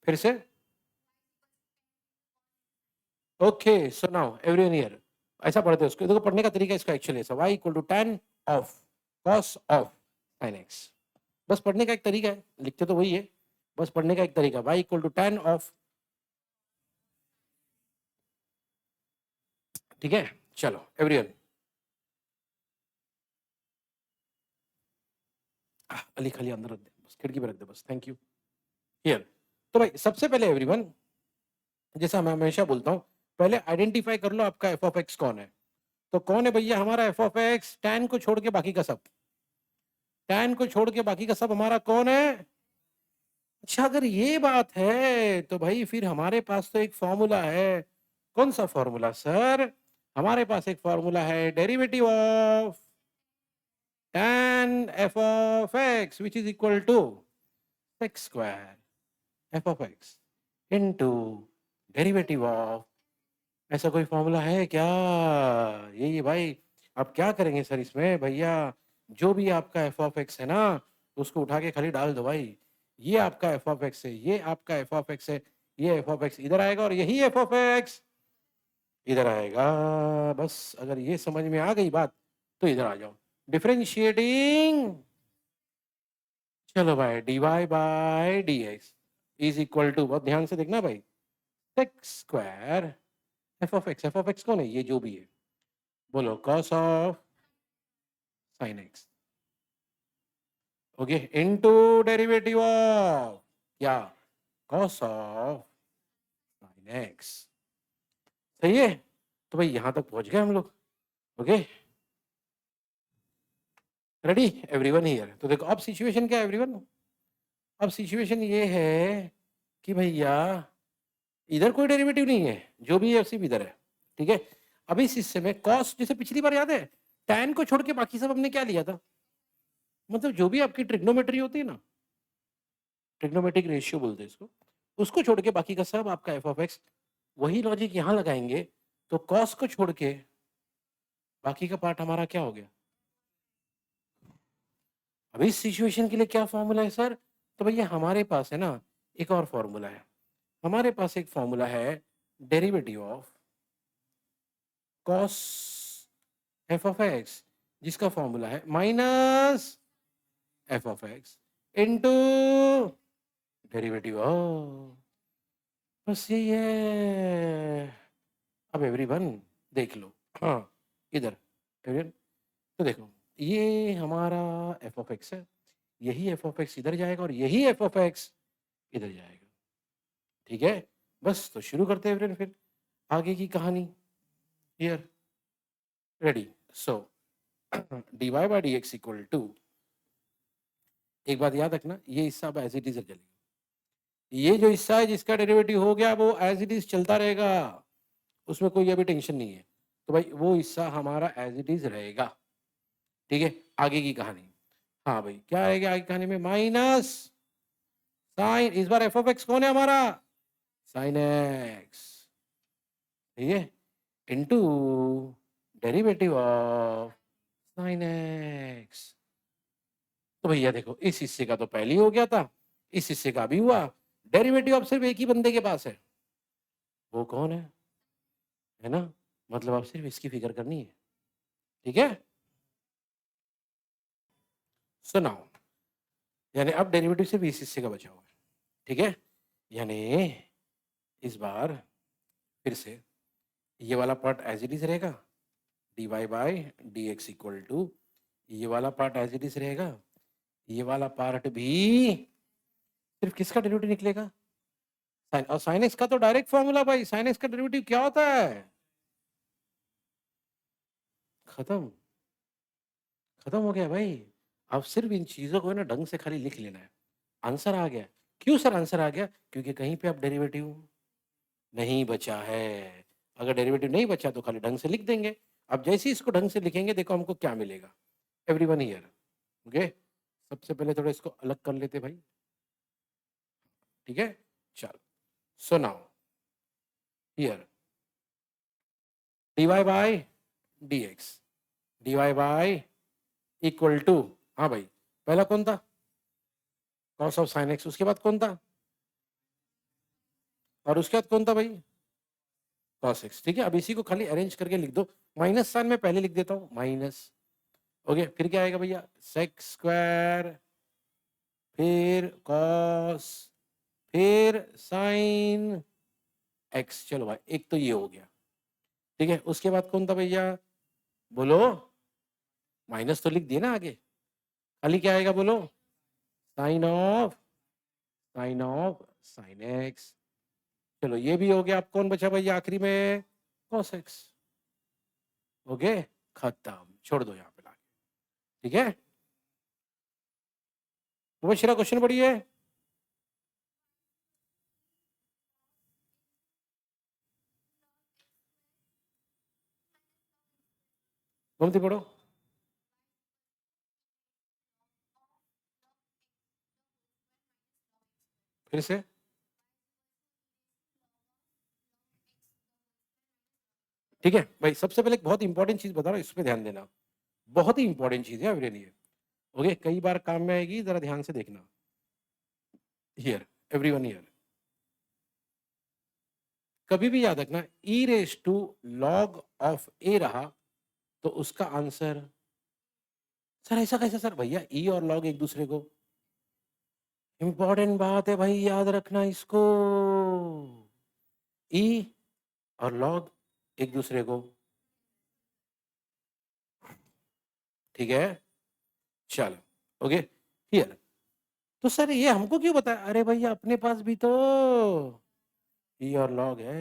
फिर से okay, so now everyone here ऐसा पढ़ते हैं उसको, देखो पढ़ने का तरीका इसका एक्चुअली ऐसा, y equal to tan of cos of sin x, बस पढ़ने का एक तरीका है, लिखते तो वही है, बस पढ़ने का एक तरीका, y equal to tan of, ठीक है। चलो एवरीवन, अली खाली अंदर रख दे, बस खिड़की पे रख दे बस, थैंक यू। हियर, तो भाई सबसे पहले एवरीवन, जैसा मैं हमेशा बोलता हूँ, पहले आइडेंटिफाई कर लो आपका एफ ऑफ एक्स कौन है। तो कौन है भैया हमारा एफ ऑफ एक्स, tan को छोड़ के बाकी का सब, tan को छोड़ के बाकी का सब हमारा कौन है। अच्छा अगर ये बात है तो भाई फिर हमारे पास तो एक फॉर्मूला है। कौन सा फॉर्मूला सर? हमारे पास एक फॉर्मूला है, derivative of tan f of x which is equal to x square f of x into derivative of, ऐसा कोई फॉर्मूला है क्या? ये भाई आप क्या करेंगे सर इसमें भैया, जो भी आपका एफ ऑफ एक्स है ना उसको उठा के खाली डाल दो भाई, ये आपका एफ ऑफ एक्स है, ये आपका एफ ऑफ एक्स है, ये एफ ऑफ एक्स इधर आएगा और यही एफ ऑफ एक्स इधर आएगा। बस अगर ये समझ में आ गई बात तो इधर आ जाओ, डिफरेंशिएटिंग, चलो भाई d y by D x is equal to, बहुत ध्यान से देखना भाई, x square f of x कौन है, ये जो भी है, बोलो cos of sin x, okay, into derivative of क्या, cos ऑफ sin x, सही है। तो भाई यहां तक पहुंच गए हम लोग, ओके, रेडी एवरीवन हियर। तो देखो अब सिचुएशन क्या है एवरीवन, अब सिचुएशन ये है कि भैया इधर कोई डेरिवेटिव नहीं है, जो भी है सिर्फ इधर है, ठीक है। अब इस हिस्से में cos, जैसे पिछली बार याद है tan को छोड़ के बाकी सब हमने क्या लिया था, मतलब जो भी आपकी ट्रिग्नोमेट्री होती है ना, ट्रिग्नोमेट्रिक रेशियो बोलते हैं इसको, उसको छोड़ के बाकी का सब आपका एफ ऑफ एक्स, वही लॉजिक यहां लगाएंगे तो कॉस को छोड़ के बाकी का पार्ट हमारा क्या हो गया। अभी इस सिचुएशन के लिए क्या फॉर्मूला है सर? तो भैया हमारे पास है ना एक और फॉर्मूला है, हमारे पास एक फॉर्मूला है derivative of cos f of x, जिसका फॉर्मूला है minus F of x into derivative of, बस यही है। अब एवरीवन देख लो, हाँ इधर एवरीवन, तो देखो ये हमारा एफ ऑफ एक्स है, यही एफ ऑफ एक्स इधर जाएगा और यही एफ ऑफ एक्स इधर जाएगा, ठीक है। बस तो शुरू करते हैं एवरीवन फिर आगे की कहानी, here ready. So d y by D x equal to, एक बात याद रखना, ये हिस्सा अब एज इट इज चलेगा, ये जो हिस्सा है जिसका डेरिवेटिव हो गया वो एज इट इज चलता रहेगा, उसमें कोई अभी टेंशन नहीं है, तो भाई वो हिस्सा हमारा एज इट इज रहेगा, ठीक है। आगे की कहानी, हाँ भाई क्या रहेगा आगे कहानी में, माइनस साइन, इस बार एफ ऑफ एक्स कौन है हमारा, साइन एक्स, ठीक है, into derivative of sine x. तो भैया देखो इस हिस्से का तो पहले ही हो गया था, इस हिस्से का भी हुआ, डेरिवेटिव अब सिर्फ एक ही बंदे के पास है, वो कौन है ना, मतलब अब सिर्फ इसकी फिक्र करनी है, ठीक है। सुनाओ, यानी अब डेरिवेटिव सिर्फ इस हिस्से का बचा हुआ है, ठीक है, यानी इस बार फिर से ये वाला पार्ट एज इट इज रहेगा, d y by D x equal to, ये वाला पार्ट एज इट इज रहेगा, ये वाला पार्ट भी सिर्फ किसका डेरिवेटिव निकलेगा, साइन, और साइन एक्स का तो डायरेक्ट फॉर्मूला भाई, साइन एक्स का डेरिवेटिव क्या होता है, खत्म, खत्म हो गया भाई। अब सिर्फ इन चीजों को ना ढंग से खाली लिख लेना है, आंसर आ गया। क्यों सर आंसर आ गया? क्योंकि कहीं पे अब डेरिवेटिव नहीं बचा है, अगर डेरिवेटिव नहीं बचा तो खाली ढंग से लिख देंगे। अब जैसे ही इसको ढंग से लिखेंगे देखो हमको क्या मिलेगा, एवरीवन हियर, ओके। सबसे पहले थोड़ा इसको अलग कर लेते भाई, ठीक है, चलो। So now here d y by D x, d y by equal to, हाँ भाई पहला कौन था, कॉस ऑफ साइन एक्स, उसके बाद कौन था, और उसके बाद कौन था भाई, cos x। ठीक है, अब इसी को खाली अरेंज करके लिख दो, माइनस साइन में पहले लिख देता हूँ माइनस। ओके, फिर क्या आएगा भैया, सेक्स स्क्वायर, फिर कॉस, फिर साइन एक्स। चलो भाई, एक तो ये हो गया। ठीक है, उसके बाद कौन था भैया, बोलो, माइनस तो लिख दिए ना आगे, खाली क्या आएगा बोलो, साइन ऑफ साइन एक्स। चलो ये भी हो गया, अब कौन बचा भैया आखिरी में, कॉस एक्स। ओके, खत्म, छोड़ दो यहाँ पे लाके। ठीक है, मुबशिरा क्वेश्चन पढ़िए। गोमती पढ़ो। फिर से। ठीक है भाई, सबसे पहले एक बहुत इंपॉर्टेंट चीज बता रहा हूँ, इस पे ध्यान देना, बहुत ही इंपॉर्टेंट चीज है मेरे लिए। ओके, कई बार काम में आएगी, जरा ध्यान से देखना। हियर, एवरीवन हियर, कभी भी याद रखना, ई रेस टू लॉग ऑफ ए रहा तो उसका आंसर, सर ऐसा कैसे सर, भैया ई और लॉग एक दूसरे को, इंपॉर्टेंट बात है भाई, याद रखना इसको, ई और लॉग एक दूसरे को। ठीक है, चलो, ओके, हियर। तो सर ये हमको क्यों बताया, अरे भैया अपने पास भी तो ई और लॉग है,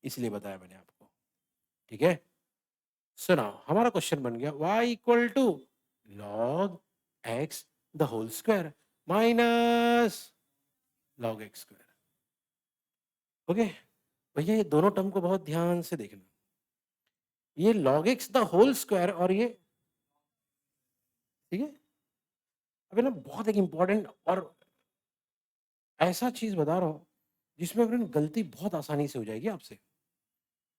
इसलिए बताया मैंने आपको। ठीक है, सुना, हमारा क्वेश्चन बन गया y equal to log x the whole square minus log x square. Okay भैया, ये दोनों टर्म को बहुत ध्यान से देखना, ये log x the whole square और ये, ठीक है, अभी ना बहुत एक इंपॉर्टेंट और ऐसा चीज बता रहा हूँ जिसमें अपनी गलती बहुत आसानी से हो जाएगी आपसे।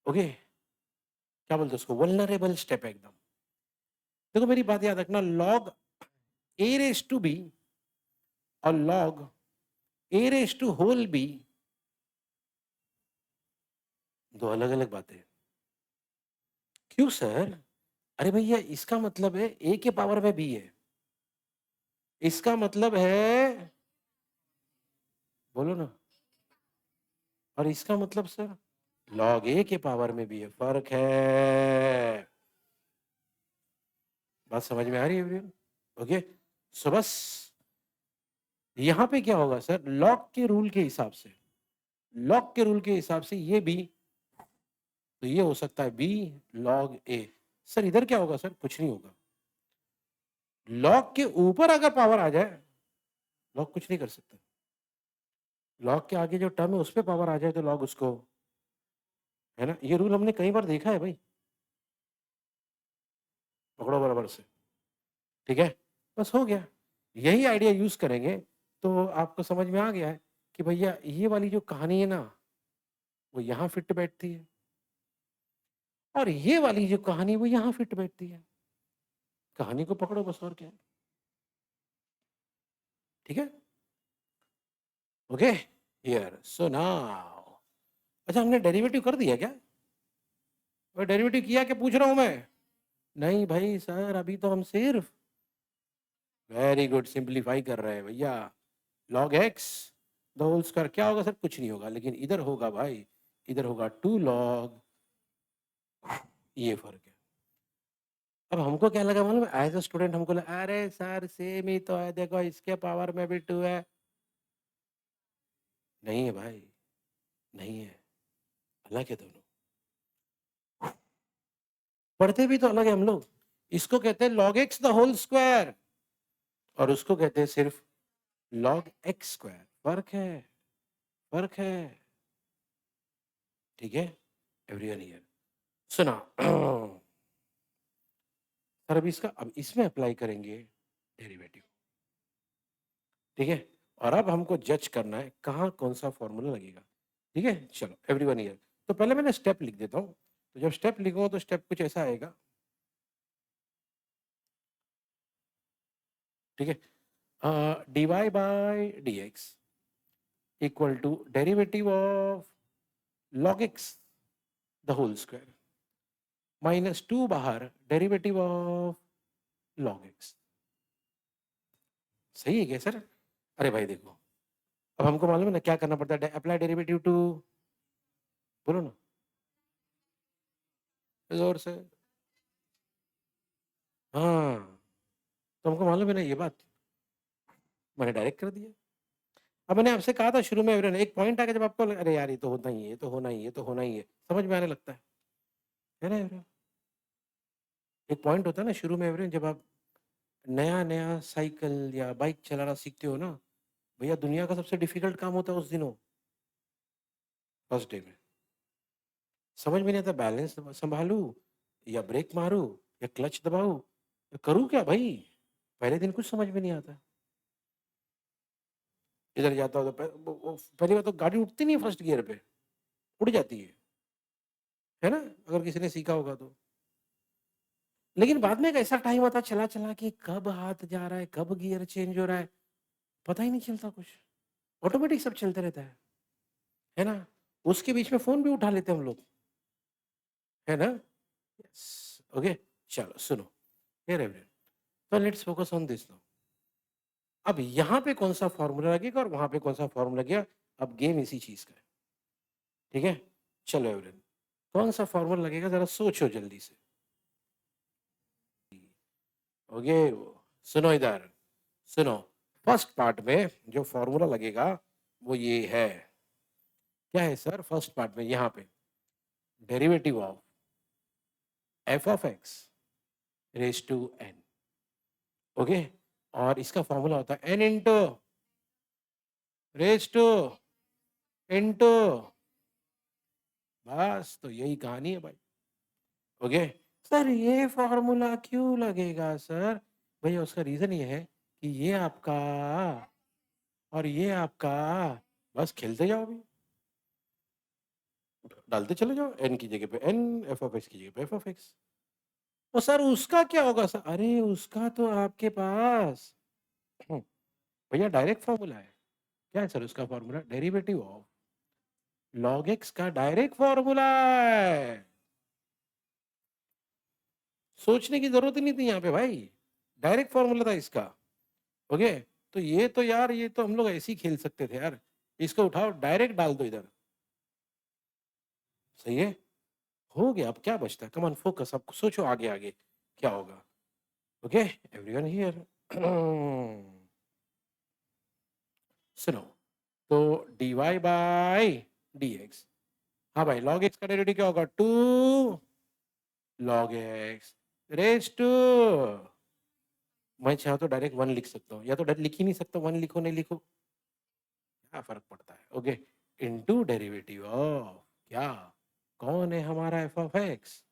ओके, क्या बोलते हैं उसको, वल्नरेबल स्टेप एकदम। देखो मेरी बात याद रखना, log A raise to B और log A raise to whole B दो अलग अलग बातें। क्यों सर, अरे भैया इसका मतलब है ए के पावर में बी है, इसका मतलब है, बोलो ना, और इसका मतलब सर लॉग ए के पावर में भी है, फर्क है। बात समझ में आ रही है? ओके, सो बस यहां पे क्या होगा सर, लॉग के रूल के हिसाब से, लॉग के रूल के हिसाब से ये बी, तो ये हो सकता है बी लॉग ए। सर इधर क्या होगा सर, कुछ नहीं होगा, लॉग के ऊपर अगर पावर आ जाए, लॉग कुछ नहीं कर सकता, लॉग के आगे जो टर्म है उस पर पावर आ जाए तो लॉग उसको, है ना, ये रूल हमने कई बार देखा है भाई, पकड़ो बराबर से। ठीक है, बस हो गया, यही आइडिया यूज करेंगे तो आपको समझ में आ गया है कि भैया ये वाली जो कहानी है ना, वो यहाँ फिट बैठती है, और ये वाली जो कहानी वो यहाँ फिट बैठती है, कहानी को पकड़ो बस, और क्या है। ठीक है, ओके, हियर सो नाउ, अच्छा हमने डेरिवेटिव कर दिया क्या, और डेरिवेटिव किया क्या पूछ रहा हूं मैं, नहीं भाई सर, अभी तो हम सिर्फ, वेरी गुड, सिंप्लीफाई कर रहे हैं भैया, log x the whole square क्या होगा सर, कुछ नहीं होगा, लेकिन इधर होगा भाई, इधर होगा टू लॉग, ये फर्क है। अब हमको क्या लगा मालूम, एज अ स्टूडेंट हमको लगा अरे सर सेम ही तो है, देखो इसके पावर में भी टू है, नहीं है भाई, नहीं है, अलग है दोनों, पढ़ते भी तो अलग है हम लोग, इसको कहते हैं log x the whole square और उसको कहते हैं सिर्फ लॉग एक्स स्क्वायर, फर्क है, फर्क है। ठीक है, एवरीवन हियर, सुना सर अभी इसका, अब इसमें अप्लाई करेंगे डेरिवेटिव। ठीक है, और अब हमको जज करना है कहाँ कौन सा फॉर्मूला लगेगा। ठीक है, चलो एवरीवन हियर, तो पहले मैंने स्टेप लिख देता हूँ, तो जब स्टेप लिखूंगा तो स्टेप कुछ ऐसा आएगा। ठीक है, dy by dx equal to derivative of log x the whole square -2 बाहर डेरिवेटिव ऑफ log x। सही है क्या सर? अरे भाई देखो, अब हमको मालूम है ना क्या करना पड़ता है, अप्लाई डेरिवेटिव टू, बोलो ना जोर से। हाँ, तो हमको मालूम है ना ये बात, मैंने डायरेक्ट कर दिया। अब मैंने आपसे कहा था शुरू में एवरेन, एक पॉइंट आके जब आपको अरे यार ये तो होना ही है, ये तो होना ही है, ये तो होना ही है, समझ में आने लगता है ना एवरेन? एक पॉइंट होता है ना शुरू में एवरेन, जब आप नया नया साइकिल या बाइक चलाना सीखते हो ना, भैया दुनिया का सबसे डिफिकल्ट काम होता है उस दिनों, फर्स्ट डे में। समझ में नहीं आता बैलेंस संभालू या ब्रेक मारू या क्लच दबाऊ या करूँ क्या भाई, पहले दिन कुछ समझ में नहीं आता। इधर जाता हो तो पहली बार तो गाड़ी उठती नहीं फर्स्ट गियर पे, उड़ जाती है ना, अगर किसी ने सीखा होगा तो। लेकिन बाद में एक ऐसा टाइम आता चला चला कि कब हाथ जा रहा है, कब गियर चेंज हो रहा है, पता ही नहीं चलता कुछ, ऑटोमेटिक सब चलते रहता है ना। उसके बीच में फोन भी उठा लेते हैं हम लोग, है ना। यस, ओके, चलो सुनो, हियर एवरीवन, तो let's focus on this now. अब यहाँ पे कौन सा फॉर्मूला लगेगा और वहां पे कौन सा फॉर्मूला लगेगा, अब गेम इसी चीज का है, ठीक है। चलो एवरीवन, कौन सा फॉर्मूला लगेगा जरा सोचो जल्दी से। ओके, सुनो इधर, सुनो, फर्स्ट पार्ट में जो फॉर्मूला लगेगा वो ये है, क्या है सर? फर्स्ट पार्ट में यहाँ पे derivative of f of x raise to n, okay, और इसका फॉर्मूला होता है n into raise to into, बस तो यही कहानी है भाई। ओके, सर ये फॉर्मूला क्यों लगेगा सर? भैया उसका रीजन ये है कि ये आपका और ये आपका, बस खेलते जाओ अभी, डालते चले जाओ, एन की जगह पे एन, एफ ऑफ एक्स की जगह पे एफ ऑफ एक्स। और सर उसका क्या होगा सर? अरे उसका तो आपके पास भैया डायरेक्ट फॉर्मूला है। क्या है सर उसका formula? Derivative of log x का डायरेक्ट फॉर्मूला है। सोचने की जरूरत ही नहीं थी यहाँ पे भाई, डायरेक्ट फॉर्मूला था इसका। ओके, तो ये तो यार, ये तो हम लोग ऐसे ही खेल सकते थे यार, इसको उठाओ डायरेक्ट डाल दो इधर, सही है, हो गया। अब क्या बचता है? कम ऑन फोकस, अब सोचो आगे आगे क्या होगा। ओके एवरीवन हियर, सुनो, तो dy बाई dx, हाँ भाई लॉग एक्स का डेरिवेटिव क्या होगा? 2 लॉग एक्स रेज टू, मैं चाहूँ तो डायरेक्ट 1 लिख सकता हूँ, या तो लिख ही नहीं सकता, 1 लिखो नहीं लिखो क्या फर्क पड़ता है। ओके, इनटू डेरिवेटिव ऑफ क्या, कौन है हमारा F of x?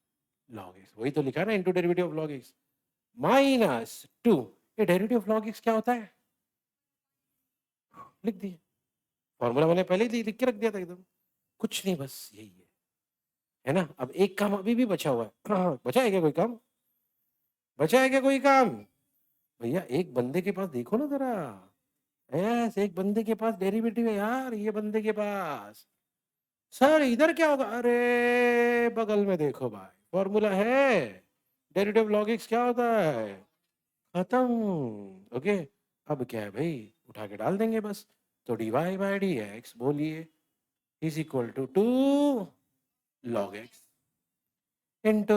Log x, वही तो लिखा है ना, into derivative of log x -2। ये डेरिवेटिव ऑफ लॉग एक्स क्या होता है? लिख दिए, फॉर्मूला मैंने पहले ही लिख के रख दिया था एकदम, कुछ नहीं, बस यही है ना। अब एक काम अभी भी बचा हुआ है बचा है क्या कोई काम? बचा है क्या कोई काम? भैया एक बंदे के पास देखो ना जरा, यस एक बंदे के पास डेरिवेटिव है यार, ये बंदे के पास। सर इधर क्या होगा? अरे बगल में देखो भाई, फॉर्मूला है, डेरिवेटिव लॉग एक्स क्या होता है? खत्म। ओके, अब क्या है भाई, उठा के डाल देंगे बस, तो dy बाई डी एक्स बोलिए is equal to 2 log x into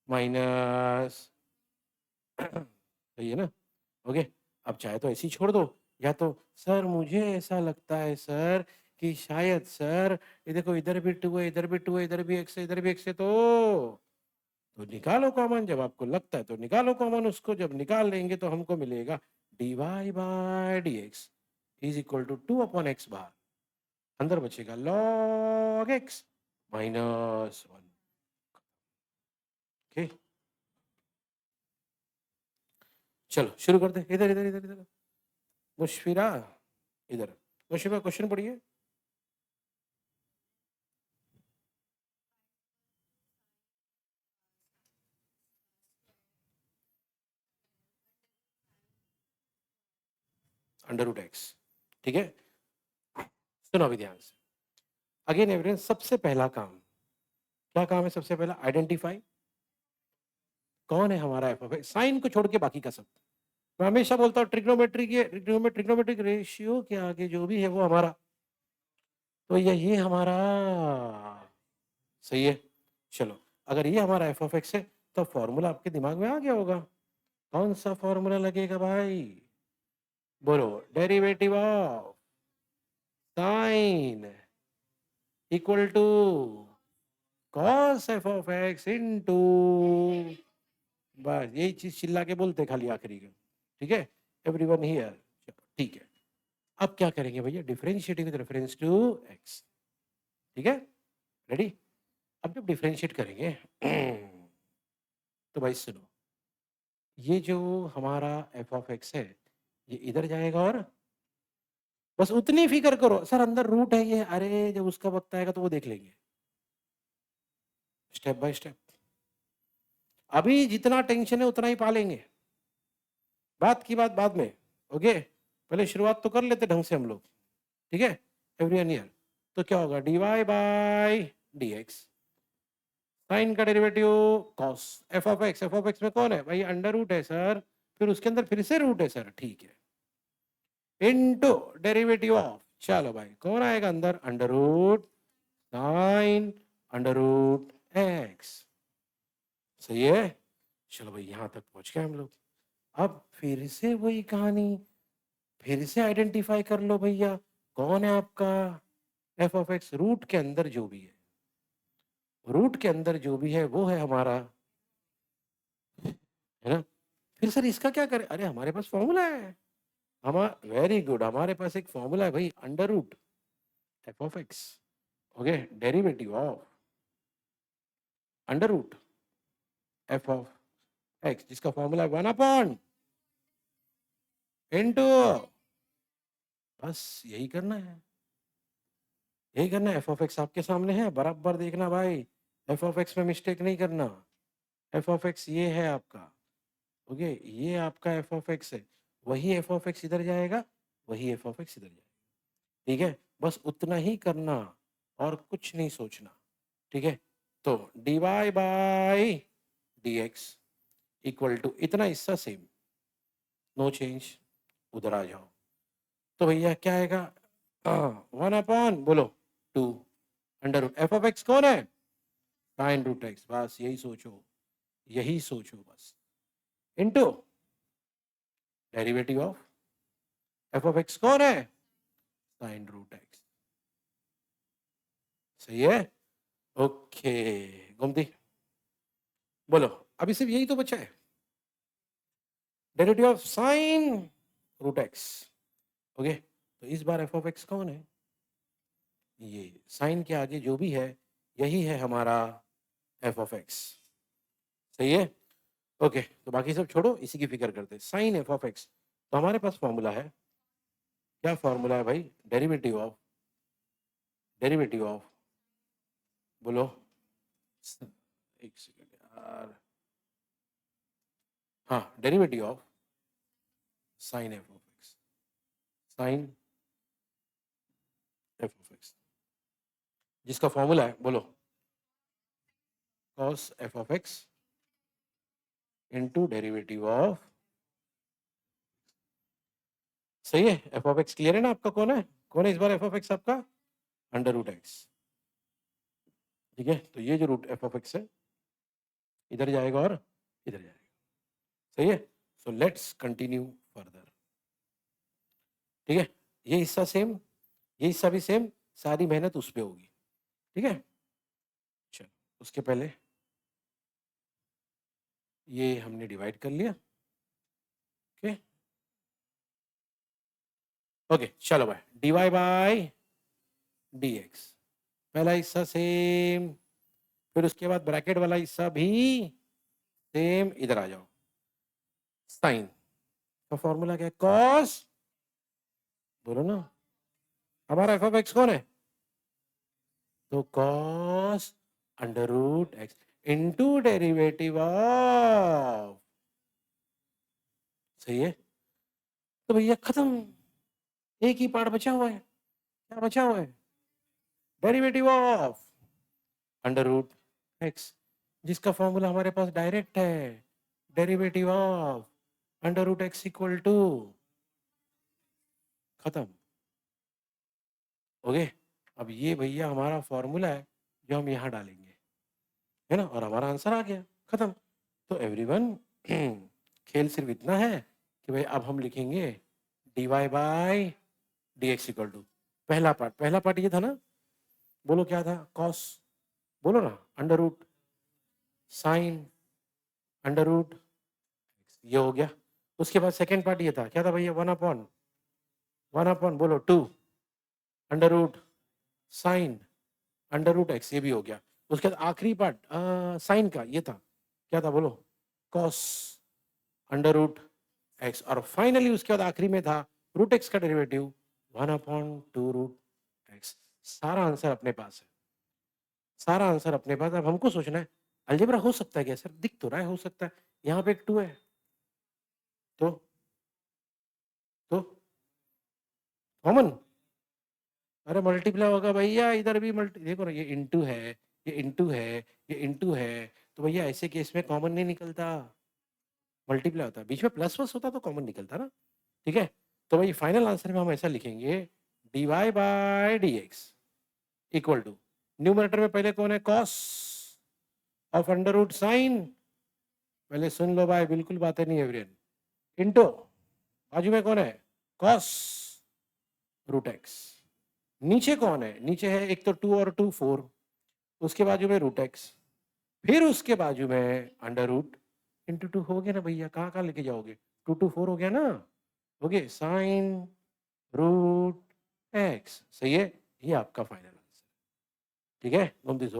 minus सही है ना। ओके, अब चाहे तो ऐसे ही छोड़ दो, या तो सर मुझे ऐसा लगता है सर कि शायद सर, ये देखो इधर भी 2 है, इधर भी 2 है, इधर भी x है, इधर भी x है, तो निकालो कॉमन, जब आपको लगता है तो निकालो कॉमन, उसको जब निकाल लेंगे तो हमको मिलेगा dy by D x is equal to 2 upon X bar, अंदर बचेगा log x -1। ओके, चलो शुरू करते, इधर इधर इधर इधर, मुशफिरा इधर, मुशफिरा क्वेश्चन पढ़िए। अंडर रूट एक्स, ठीक है, सुनो अभी ध्यान से। अगेन एवरीवन, सबसे पहला काम क्या काम है? सबसे पहला आइडेंटिफाई कौन है हमारा एफ ऑफ एक्स, साइन को छोड़ के बाकी का सब। मैं हमेशा बोलता हूँ ट्रिग्नोमेट्रिक रेशियो के आगे जो भी है वो हमारा, तो ये हमारा सही है। चलो, अगर ये हमारा एफ ऑफ एक्स है तो फॉर्मूला आपके दिमाग में आ गया होगा। कौन सा फॉर्मूला लगेगा भाई? बोलो, derivative of sine equal to cos f of x into, बस यही चीज चिल्ला के बोलते खाली आखिरी का। ठीक है, एवरीवन हियर, ठीक है। अब क्या करेंगे भैया? Differentiating with reference to x. ठीक है, रेडी? अब जब डिफरेंशिएट करेंगे तो भाई सुनो, ये जो हमारा एफ ऑफ एक्स है ये इधर जाएगा और बस उतनी फिक्र करो सर, अंदर रूट है ये, अरे जब उसका वक्त आएगा तो वो देख लेंगे स्टेप बाय स्टेप। अभी जितना टेंशन है उतना ही पालेंगे, बात की बात बाद में। ओके, पहले शुरुआत तो कर लेते ढंग से हम लोग। ठीक है एवरीवन हियर, तो क्या होगा? dy बाय dx, साइन का derivative cos f of x. F of x में कौन है भाई? अंडर रूट है सर, फिर उसके अंदर फिर से रूट है सर, ठीक है, इनटू डेरिवेटिव ऑफ, चलो भाई कौन आएगा अंदर? Under root sine under root x. सही है, चलो भाई यहां तक पहुंच गए हम लोग। अब फिर से वही कहानी, फिर से आइडेंटिफाई कर लो भैया, कौन है आपका एफ ऑफ एक्स? रूट के अंदर जो भी है, रूट के अंदर जो भी है वो है हमारा, है ना? फिर सर इसका क्या करें? अरे हमारे पास फॉर्मूला है, हमारा वेरी गुड, हमारे पास एक फॉर्मूला है भाई, under root f of x, okay, derivative of under root f of x, जिसका फॉर्मूला है 1 अपॉन इनटू, बस यही करना है, यही करना है। एफ ऑफ एक्स आपके सामने है, बराबर देखना भाई, एफ ऑफ एक्स में मिस्टेक नहीं करना। एफ ऑफ एक्स ये है आपका, ओके, ये आपका एफ ऑफ एक्स है, वही एफ ऑफ एक्स इधर जाएगा, वही एफ ऑफ एक्स इधर जाएगा। ठीक है, बस उतना ही करना और कुछ नहीं सोचना। ठीक है, तो dy by dx equal to इतना हिस्सा सेम, नो चेंज, उधर आ जाओ। तो भैया क्या आएगा? 1 अपॉन बोलो 2 under root f of x कौन है? साइन रूट एक्स, बस यही सोचो, यही सोचो बस, into derivative of f of x कौन है? Sine root x. सही है, ओके गोमती बोलो, अभी सिर्फ यही तो बचा है, derivative of sine root x. Okay, तो इस बार एफ ऑफ एक्स कौन है? ये साइन के आगे जो भी है यही है हमारा एफ ऑफ एक्स। सही है, ओके, तो बाकी सब छोड़ो, इसी की फिक्र करते हैं। साइन एफ ऑफ एक्स, तो हमारे पास फॉर्मूला है, क्या फॉर्मूला है भाई? डेरिवेटिव ऑफ बोलो, एक सेकेंड यार, हाँ, derivative of sine f of x, sine f of x, जिसका फॉर्मूला है बोलो cos f of x into derivative of. सही है, एफ ऑफ एक्स क्लियर है ना आपका? कौन है इस बार एफ ऑफ एक्स आपका? Under root x. ठीक है, तो ये जो रूट एफ ऑफ एक्स है इधर जाएगा और इधर जाएगा। सही है, सो लेट्स कंटिन्यू फर्दर। ठीक है, ये हिस्सा सेम, ये हिस्सा भी सेम, सारी मेहनत उस पर होगी। ठीक है, चलो उसके पहले ये हमने डिवाइड कर लिया। ओके ओके, चलो भाई, dy बाई dx, पहला हिस्सा सेम, फिर उसके बाद ब्रैकेट वाला हिस्सा भी सेम, इधर आ जाओ। साइन का फॉर्मूला क्या है? कॉस, बोलो ना, हमारा एफ ऑफ एक्स कौन है? तो cos under root x into derivative of. सही है, तो भैया खत्म, एक ही पार्ट बचा हुआ है, क्या बचा हुआ है? Derivative of under root x, जिसका फॉर्मूला हमारे पास डायरेक्ट है, derivative of under root x equal to, खत्म। ओके, अब ये भैया हमारा फॉर्मूला है जो हम यहाँ डालेंगे, है ना, और हमारा आंसर आ गया, खत्म। तो एवरीवन खेल सिर्फ इतना है कि भाई अब हम लिखेंगे dy by dx equal to, पहला पार्ट ये था ना, बोलो क्या था, कॉस, बोलो ना, under root sine under root, ये हो गया। उसके बाद सेकेंड पार्ट ये था, क्या था भैया, वन अपॉन बोलो two under root sine under root x, ये भी हो गया। उसके बाद आखिरी पार्ट साइन का ये था, क्या था बोलो, कॉस अंडर रूट एक्स, और फाइनली उसके बाद आखिरी में था रूट एक्स का डेरिवेटिव 1/2 रूट एक्स। सारा आंसर अपने पास है, सारा आंसर अपने पास। अब हमको सोचना है अलजेब्रा हो सकता है क्या सर, दिख तो रहा है हो सकता है, यहाँ पे एक 2 है, तो कॉमन, अरे मल्टीप्लाई होगा भैया, इधर भी मल्टी, देखो ना, ये इंटू है, ये इंटू है, ये इंटू है, तो भैया ऐसे केस में कॉमन नहीं निकलता, मल्टीप्लाई होता है, बीच में प्लस वस होता तो कॉमन निकलता ना, ठीक है। तो भाई फाइनल आंसर में हम ऐसा लिखेंगे dy by D x equal to, numerator में पहले कौन है, cos of under root sine, पहले सुन लो भाई, बिल्कुल बातें नहीं एवरियन, इंटू बाजू में कौन है, कॉस रूट एक्स, नीचे कौन है, नीचे है एक तो 2 और 2 4, उसके बाजू में रूट एक्स, फिर उसके बाजू में अंडर रूट इंटू 2, हो गया ना भैया, कहाँ कहाँ लेके जाओगे, 2 2 4 हो गया ना, हो गया साइन रूट एक्स, सही है, ये आपका फाइनल आंसर, ठीक है, ऑन दिस